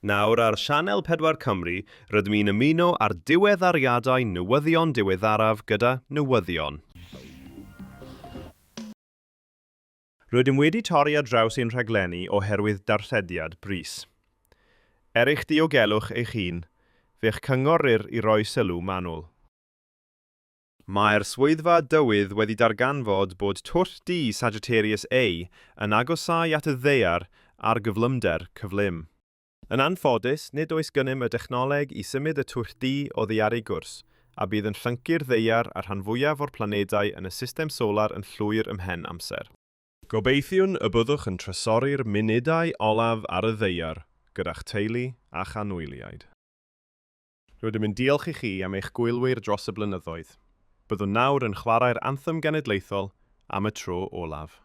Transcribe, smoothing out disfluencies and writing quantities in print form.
Nawr ar Sianel 4 Cymru, rydym ni'n ymuno ar diweddariadau newyddion diweddaraf gyda newyddion. Rydym wedi torri ar draws ein rhaglenni oherwydd darllediad brys. Eich diogelwch eich hun, fe'ch cynghorir i roi sylw manwl. Mae'r swyddfa dywydd wedi darganfod bod twll D Sagittarius A yn agosau at y ddaear a'r gyflymder cyflym. Yn anffodus, nid oes gennym y dechnoleg i symud y twll D oddi ar ei gwrs, a bydd yn llyncu'r ddaear a'r rhan fwyaf o'r planedau yn y system solar yn llwyr ymhen amser. Gobeithiwn y byddwch yn trysori'r munudau olaf ar y ddaear, gyda'ch teulu a chanwyliaid. Rydym yn diolch i chi am eich gwylwyr dros y blynyddoedd. Byddwn nawr yn chwarae'r anthem genedlaethol am y tro olaf.